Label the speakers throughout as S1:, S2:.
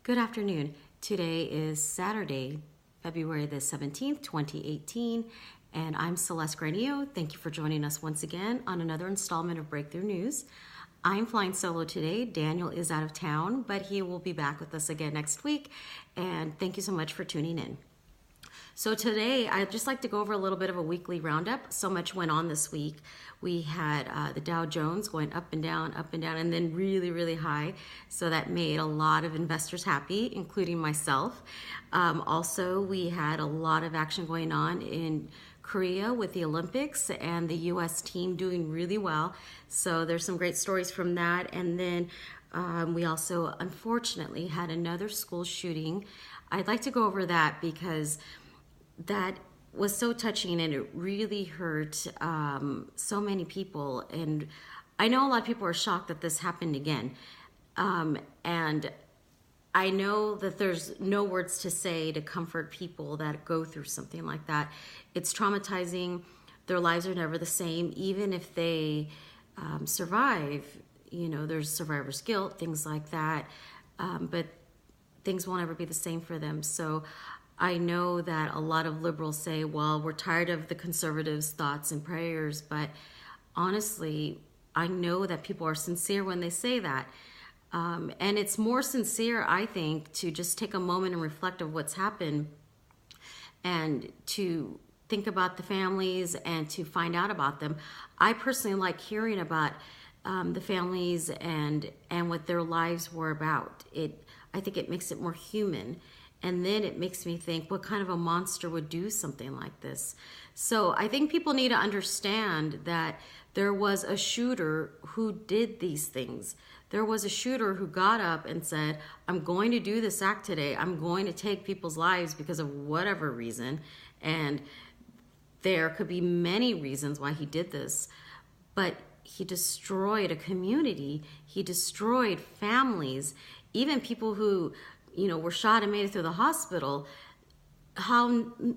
S1: Good afternoon. Today is Saturday, February the 17th, 2018, and I'm Celeste Granillo. Thank you for joining us once again on another installment of Breakthrough News. I'm flying solo today. Daniel is out of town, but he will be back with us again next week, and thank you so much for tuning in. So today, I'd just like to go over a little bit of a weekly roundup. So much went on this week. We had the Dow Jones going up and down, and then really, really high. So that made a lot of investors happy, including myself. Also, we had a lot of action going on in Korea with the Olympics and the U.S. team doing really well. So there's some great stories from that. And then we also, unfortunately, had another school shooting. I'd like to go over that because that was so touching and it really hurt so many people. And I know a lot of people are shocked that this happened again. And I know that there's no words to say to comfort people that go through something like that. It's traumatizing. Their lives are never the same, even if they survive. You know, there's survivor's guilt, things like that. But things won't ever be the same for them. So I know that a lot of liberals say, well, we're tired of the conservatives' thoughts and prayers, but honestly, I know that people are sincere when they say that. And it's more sincere, I think, to just take a moment and reflect on what's happened and to think about the families and to find out about them. I personally like hearing about the families and what their lives were about. I think it makes it more human. And then it makes me think, what kind of a monster would do something like this? So I think people need to understand that there was a shooter who did these things. There was a shooter who got up and said, I'm going to do this act today. I'm going to take people's lives because of whatever reason. And there could be many reasons why he did this. But he destroyed a community. He destroyed families, even people who were shot and made it through the hospital.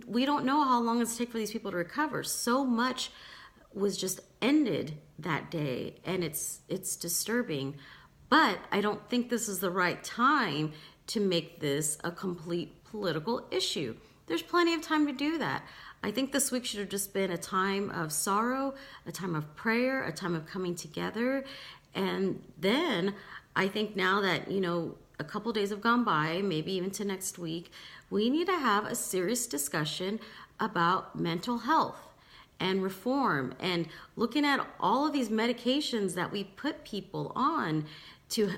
S1: We don't know how long it's take for these people to recover. So much was just ended that day, and it's disturbing. But I don't think this is the right time to make this a complete political issue. There's plenty of time to do that. I think this week should have just been a time of sorrow, a time of prayer, a time of coming together. And then I think now that, a couple days have gone by, maybe even to next week, we need to have a serious discussion about mental health and reform and looking at all of these medications that we put people on to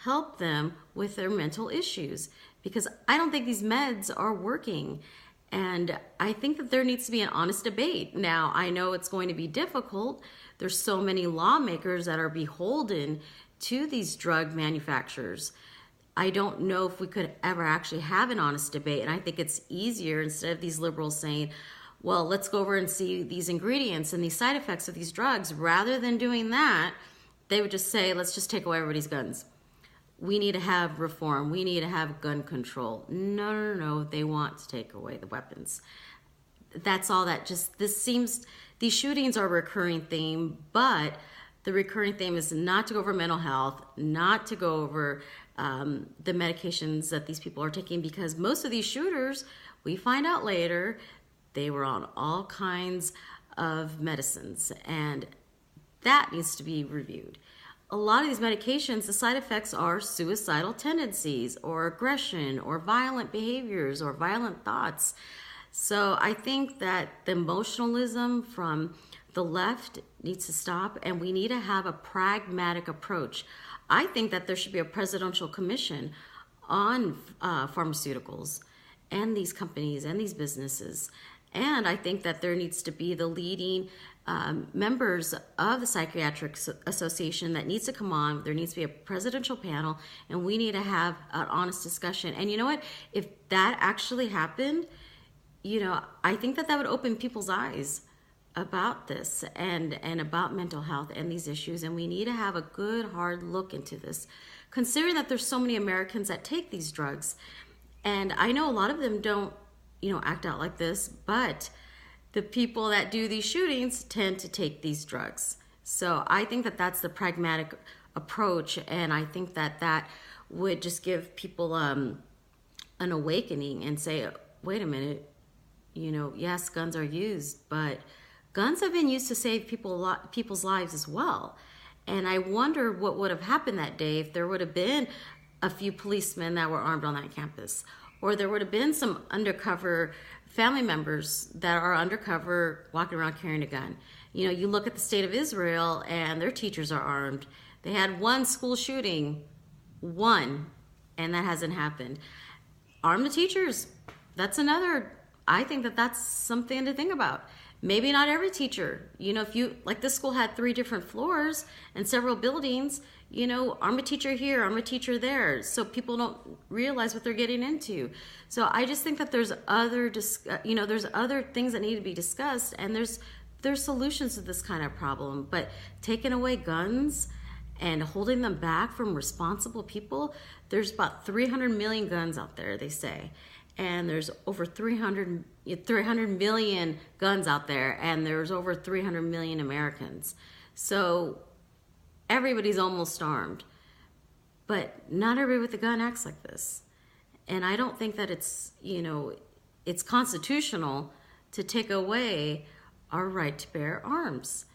S1: help them with their mental issues, because I don't think these meds are working. And I think that there needs to be an honest debate. Now, I know it's going to be difficult. There's so many lawmakers that are beholden to these drug manufacturers. I don't know if we could ever actually have an honest debate. And I think it's easier, instead of these liberals saying, well, let's go over and see these ingredients and these side effects of these drugs. Rather than doing that, they would just say, let's just take away everybody's guns. We need to have reform. We need to have gun control. No. They want to take away the weapons. That's all that these shootings are a recurring theme, but the recurring theme is not to go over mental health, not to go over the medications that these people are taking, because most of these shooters, we find out later, they were on all kinds of medicines, and that needs to be reviewed. A lot of these medications, the side effects are suicidal tendencies or aggression or violent behaviors or violent thoughts. So I think that the emotionalism from the left needs to stop, and we need to have a pragmatic approach. I think that there should be a presidential commission on pharmaceuticals and these companies and these businesses. And I think that there needs to be the leading members of the Psychiatric Association that needs to come on. There needs to be a presidential panel, and we need to have an honest discussion. And you know what? If that actually happened, I think that would open people's eyes about this and about mental health and these issues. And we need to have a good, hard look into this, considering that there's so many Americans that take these drugs. And I know a lot of them don't, act out like this, but the people that do these shootings tend to take these drugs. So I think that that's the pragmatic approach, and I think that would just give people an awakening and say, wait a minute, yes, guns are used, but guns have been used to save people's lives as well. And I wonder what would have happened that day if there would have been a few policemen that were armed on that campus, or there would have been some undercover family members that are undercover walking around carrying a gun. You look at the state of Israel and their teachers are armed. They had one school shooting, and that hasn't happened. Arm the teachers. That's another, I think that's something to think about. Maybe not every teacher. If you, like this school had 3 different floors and several buildings, arm a teacher here, arm a teacher there, so people don't realize what they're getting into. So I just think that there's other things that need to be discussed, and there's solutions to this kind of problem. But taking away guns and holding them back from responsible people, there's about 300 million guns out there, they say. And there's over 300 million guns out there, and there's over 300 million Americans. So everybody's almost armed. But not everybody with a gun acts like this. And I don't think that it's constitutional to take away our right to bear arms.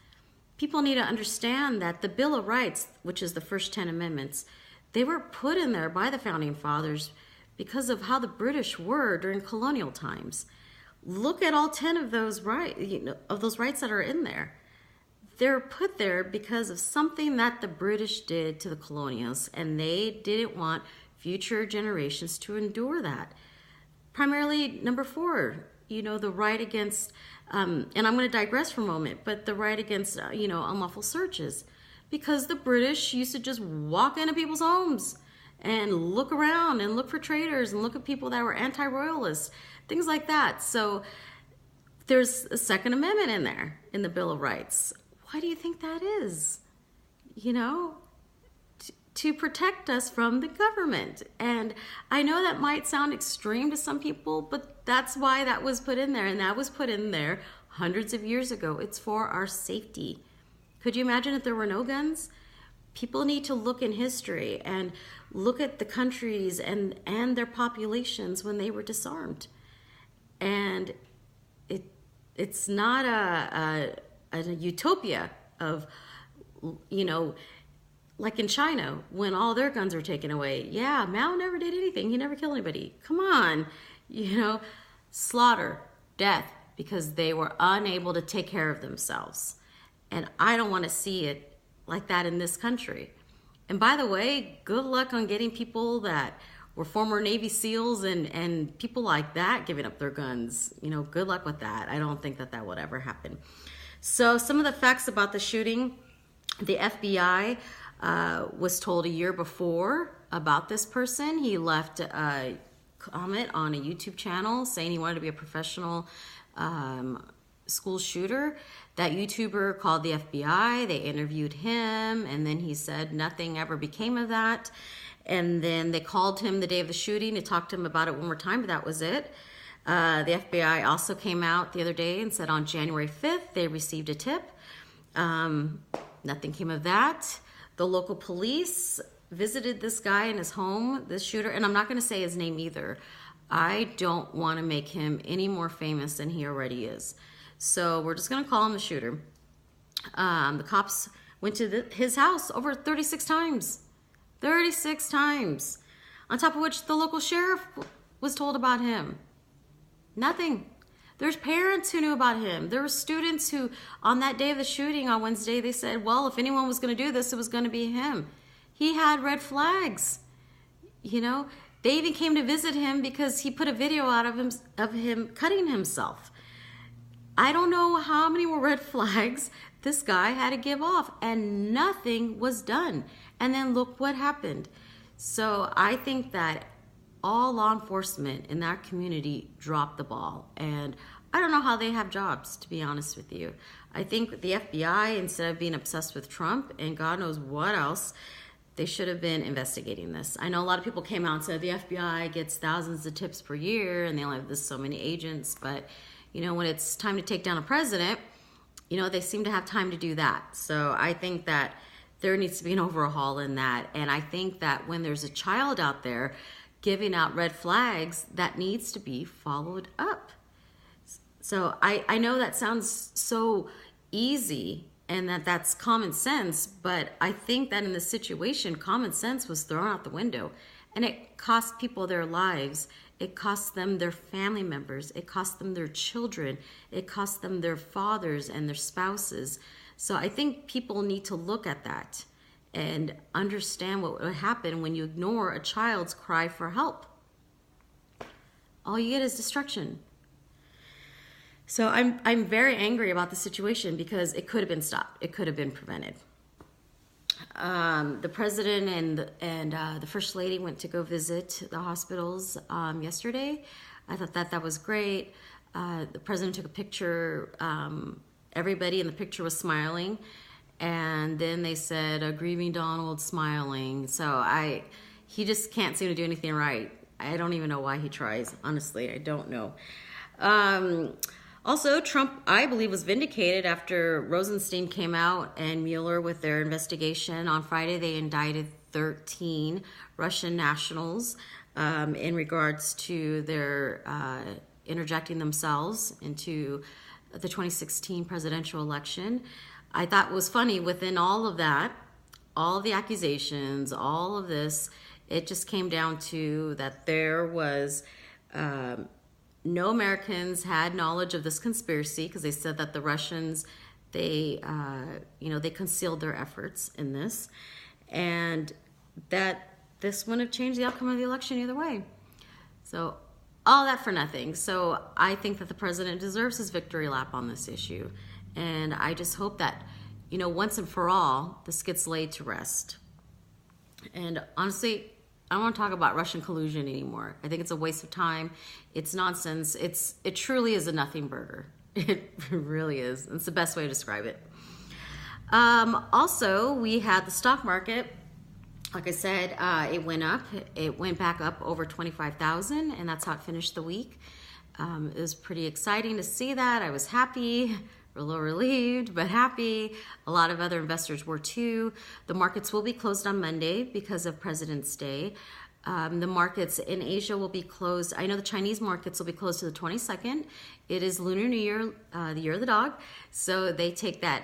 S1: People need to understand that the Bill of Rights, which is the first 10 amendments, they were put in there by the Founding Fathers because of how the British were during colonial times. Look at all 10 of those rights that are in there. They're put there because of something that the British did to the colonials, and they didn't want future generations to endure that. Primarily, number 4, the right against, and I'm going to digress for a moment, but the right against, unlawful searches, because the British used to just walk into people's homes and look around and look for traitors and look at people that were anti-royalists, things like that. So there's a Second Amendment in there in the Bill of Rights. Why do you think that is? To protect us from the government. And I know that might sound extreme to some people, but that's why that was put in there. And that was put in there hundreds of years ago. It's for our safety. Could you imagine if there were no guns? People need to look in history and look at the countries and their populations when they were disarmed. And it's not a utopia of, like in China, when all their guns are taken away. Yeah, Mao never did anything. He never killed anybody. Come on. Slaughter, death, because they were unable to take care of themselves. And I don't want to see it like that in this country. And by the way, good luck on getting people that were former Navy SEALs and people like that giving up their guns. Good luck with that. I don't think that would ever happen. So some of the facts about the shooting: the FBI was told a year before about this person. He left a comment on a YouTube channel saying he wanted to be a professional school shooter. That YouTuber called the FBI, they interviewed him, and then he said nothing ever became of that. And then they called him the day of the shooting to talk to him about it one more time, but that was it. The FBI also came out the other day and said on January 5th they received a tip. Nothing came of that. The local police visited this guy in his home, this shooter, and I'm not going to say his name either. I don't want to make him any more famous than he already is. So we're just going to call him the shooter. The cops went to his house over 36 times. 36 times. On top of which the local sheriff was told about him. Nothing. There's parents who knew about him. There were students who, on that day of the shooting on Wednesday, they said, well, if anyone was going to do this, it was going to be him. He had red flags. They even came to visit him because he put a video out of him cutting himself. I don't know how many more red flags this guy had to give off, and nothing was done. And then look what happened. So I think that all law enforcement in that community dropped the ball. And I don't know how they have jobs, to be honest with you. I think the FBI, instead of being obsessed with Trump and God knows what else, they should have been investigating this. I know a lot of people came out and said the FBI gets thousands of tips per year and they only have so many agents, but when it's time to take down a president, they seem to have time to do that. So I think that there needs to be an overhaul in that. And I think that when there's a child out there giving out red flags, that needs to be followed up. So I know that sounds so easy and that's common sense, but I think that in this situation, common sense was thrown out the window, and it cost people their lives. It cost them their family members. It cost them their children. It cost them their fathers and their spouses. So I think people need to look at that and understand what would happen when you ignore a child's cry for help. All you get is destruction. So I'm very angry about the situation because it could have been stopped. It could have been prevented. The president and the first lady went to go visit the hospitals yesterday. I thought that was great. The president took a picture. Everybody in the picture was smiling, and then they said a grieving Donald smiling. So he just can't seem to do anything right. I don't even know why he tries. Honestly, I don't know. Also, Trump, I believe, was vindicated after Rosenstein came out and Mueller with their investigation. On Friday, they indicted 13 Russian nationals in regards to their interjecting themselves into the 2016 presidential election. I thought it was funny, within all of that, all of the accusations, all of this, it just came down to that there was no Americans had knowledge of this conspiracy, because they said that the Russians, they concealed their efforts in this, and that this wouldn't have changed the outcome of the election either way. So all that for nothing. So I think that the president deserves his victory lap on this issue, and I just hope that, once and for all, this gets laid to rest. And honestly, I don't want to talk about Russian collusion anymore. I think it's a waste of time. It's nonsense. It truly is a nothing burger. It really is. It's the best way to describe it. Also, we had the stock market. Like I said, it went up. It went back up over 25,000, and that's how it finished the week. It was pretty exciting to see that. I was happy. A little relieved, but happy. A lot of other investors were too. The markets will be closed on Monday because of President's Day. The markets in Asia will be closed. I know the Chinese markets will be closed to the 22nd. It is Lunar New Year, the year of the dog. So they take that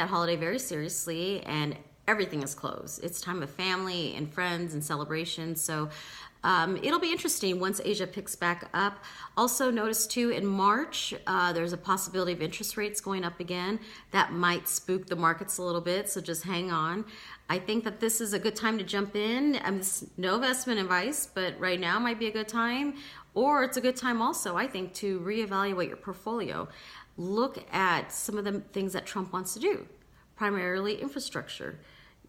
S1: holiday very seriously, and everything is closed. It's time of family and friends and celebrations. So it'll be interesting once Asia picks back up. Also notice too, in March, there's a possibility of interest rates going up again. That might spook the markets a little bit, so just hang on. I think that this is a good time to jump in. No investment advice, but right now might be a good time. Or it's a good time also, I think, to reevaluate your portfolio. Look at some of the things that Trump wants to do, primarily infrastructure.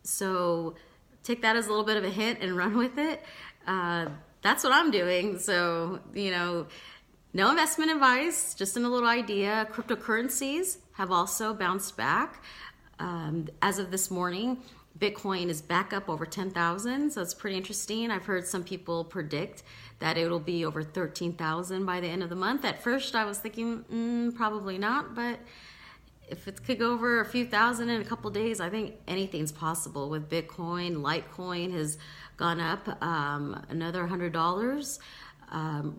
S1: So take that as a little bit of a hint and run with it. That's what I'm doing. So, no investment advice, just a little idea. Cryptocurrencies have also bounced back. As of this morning, Bitcoin is back up over 10,000. So it's pretty interesting. I've heard some people predict that it'll be over 13,000 by the end of the month. At first I was thinking, probably not, but if it could go over a few thousand in a couple days, I think anything's possible with Bitcoin. Litecoin has gone up another $100.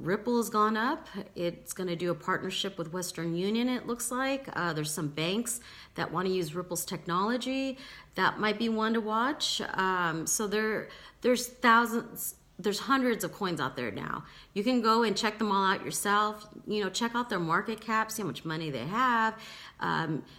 S1: Ripple has gone up. It's going to do a partnership with Western Union, it looks like. There's some banks that want to use Ripple's technology. That might be one to watch. So there's thousands. There's hundreds of coins out there now. You can go and check them all out yourself. Check out their market cap, see how much money they have.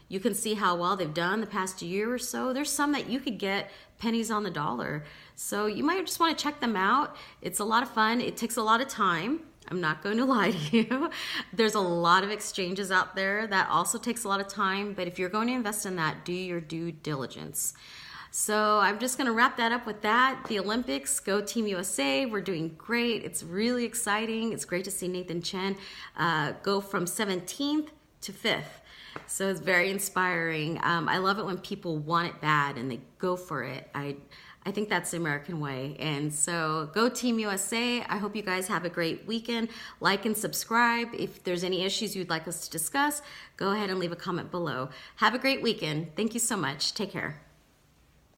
S1: You can see how well they've done the past year or so. There's some that you could get pennies on the dollar. So you might just want to check them out. It's a lot of fun. It takes a lot of time. I'm not going to lie to you. There's a lot of exchanges out there that also takes a lot of time. But if you're going to invest in that, do your due diligence. So I'm just going to wrap that up with that. The Olympics, go Team USA. We're doing great. It's really exciting. It's great to see Nathan Chen go from 17th to 5th. So it's very inspiring. I love it when people want it bad and they go for it. I think that's the American way. And so go Team USA. I hope you guys have a great weekend. Like and subscribe. If there's any issues you'd like us to discuss, go ahead and leave a comment below. Have a great weekend. Thank you so much. Take care.